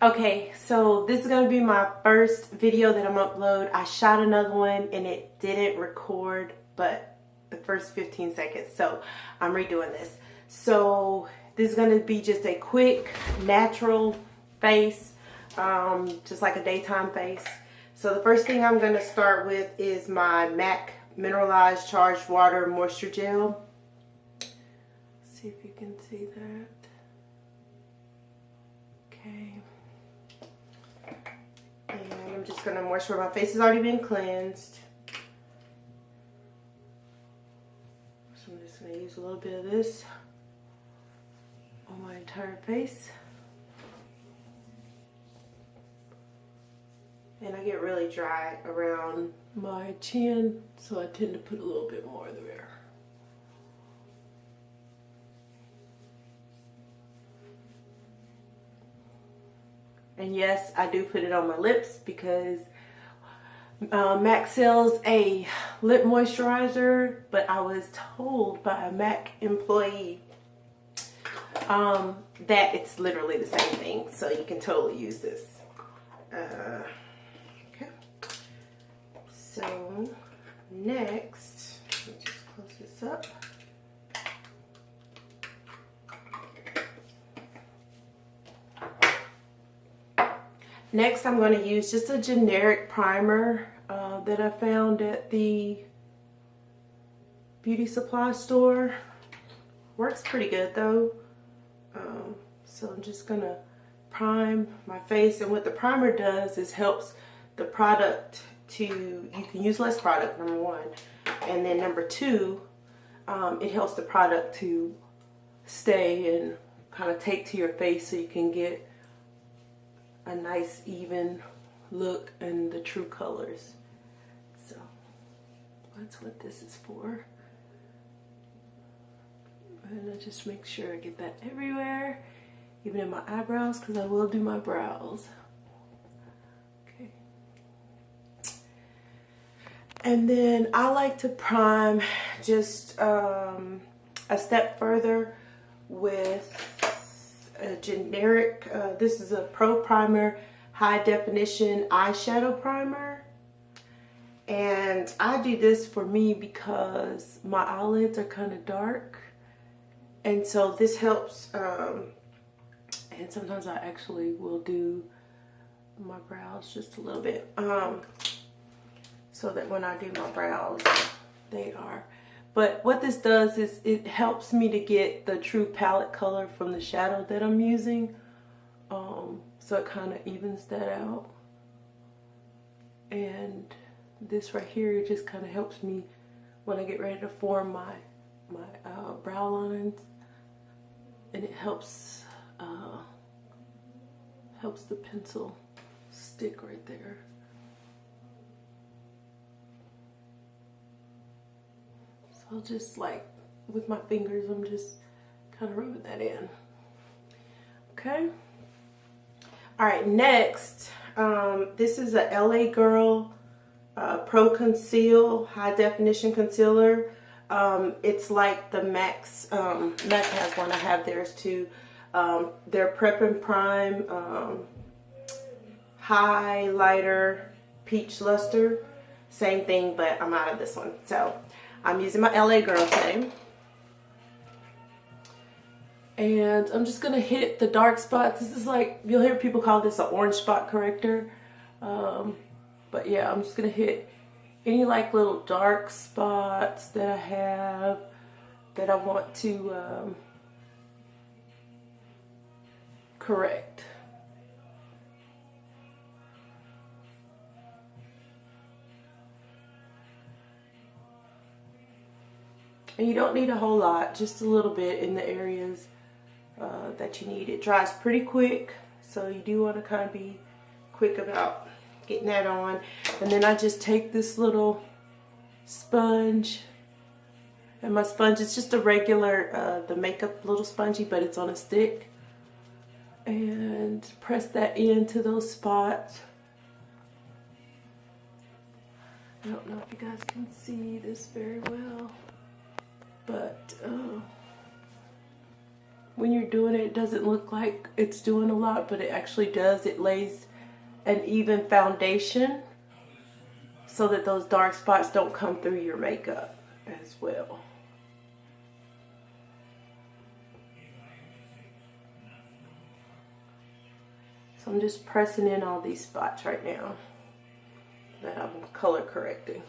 Okay, so this is going to be my first video that I'm upload. I shot another one and it didn't record but the first 15 seconds. So I'm redoing this. So this is going to be just a quick natural face, just like a daytime face. So the first thing I'm going to start with is my MAC Mineralized Charged Water Moisture Gel. See if you can see that. Okay. And I'm just going to moisturize. My face has already been cleansed. So I'm just going to use a little bit of this on my entire face. And I get really dry around my chin, so I tend to put a little bit more there. And yes, I do put it on my lips because MAC sells a lip moisturizer, but I was told by a MAC employee that it's literally the same thing, so you can totally use this. Okay. So next, let me just close this up. Next, I'm going to use just a generic primer that I found at the beauty supply store. Works pretty good though. So I'm just going to prime my face, and what the primer does is helps the product to, you can use less product, number one, and then number two, it helps the product to stay and kind of take to your face so you can get a nice even look and the true colors. So that's what this is for. And I just make sure I get that everywhere, even in my eyebrows, because I will do my brows. Okay. And then I like to prime just a step further with a generic, this is a Pro Primer High Definition Eyeshadow Primer. And I do this for me because my eyelids are kind of dark. And so this helps, and sometimes I actually will do my brows just a little bit, so that when I do my brows, they are. But what this does is it helps me to get the true palette color from the shadow that I'm using. So it kind of evens that out. And this right here just kind of helps me when I get ready to form my brow lines. And it helps the pencil stick right there. I'll just, like, with my fingers, I'm just kind of rubbing that in. Okay. All right, next, this is a LA Girl Pro Conceal High Definition Concealer. It's like the MAC's, MAC has one, I have theirs too. Their Prep and Prime Highlighter Peach Luster. Same thing, but I'm out of this one. So I'm using my LA Girl today. And I'm just going to hit the dark spots. This is like, you'll hear people call this an orange spot corrector. But yeah, I'm just going to hit any like little dark spots that I have that I want to correct. And you don't need a whole lot, just a little bit in the areas that you need. It dries pretty quick, so you do want to kind of be quick about getting that on. And then I just take this little sponge, and my sponge is just a regular, the makeup little spongy, but it's on a stick. And press that into those spots. I don't know if you guys can see this very well. But when you're doing it, it doesn't look like it's doing a lot, but it actually does. It lays an even foundation so that those dark spots don't come through your makeup as well. So I'm just pressing in all these spots right now that I'm color correcting.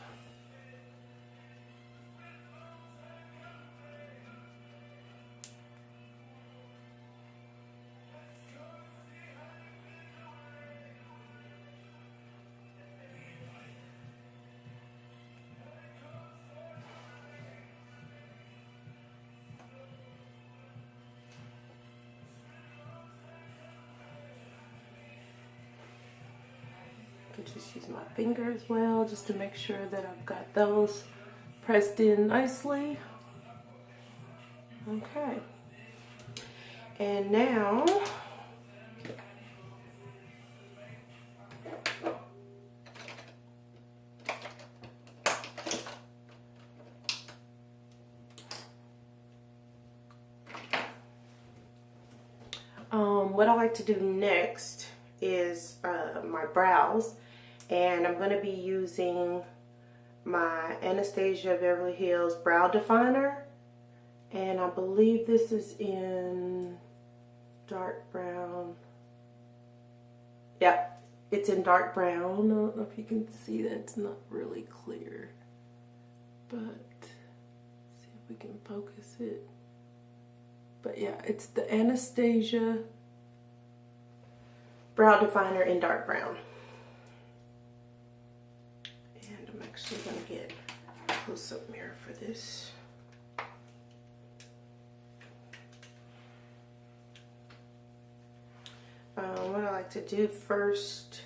I can just use my finger as well just to make sure that I've got those pressed in nicely. Okay. And now what I like to do next is my brows, and I'm going to be using my Anastasia Beverly Hills Brow Definer, and I believe this is in dark brown. Yep, it's in dark brown. I don't know if you can see that. It's not really clear, but see if we can focus it. But yeah, it's the Anastasia Brow Definer in dark brown. And I'm actually going to get a close-up mirror for this. What I like to do first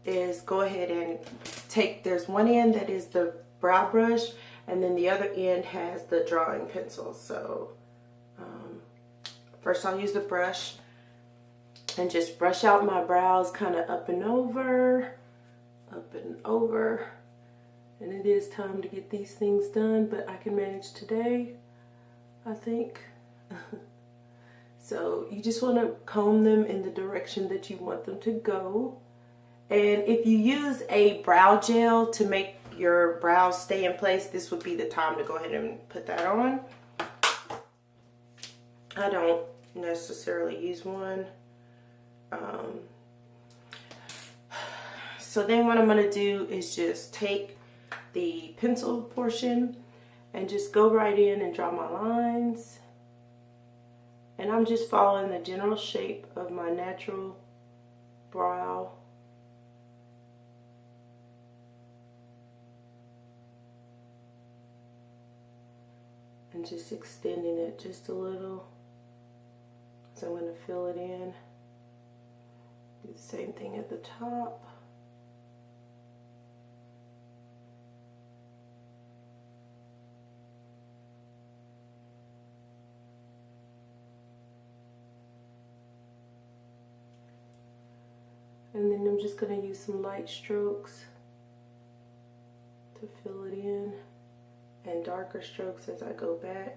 is go ahead and take, there's one end that is the brow brush, and then the other end has the drawing pencil. So first I'll use the brush and just brush out my brows kind of up and over. And it is time to get these things done, but I can manage today, I think. So you just want to comb them in the direction that you want them to go. And if you use a brow gel to make your brows stay in place, this would be the time to go ahead and put that on. I don't necessarily use one. So then what I'm going to do is just take the pencil portion and just go right in and draw my lines. And I'm just following the general shape of my natural brow. And just extending it just a little. So I'm going to fill it in. Do the same thing at the top. And then I'm just going to use some light strokes to fill it in, and darker strokes as I go back.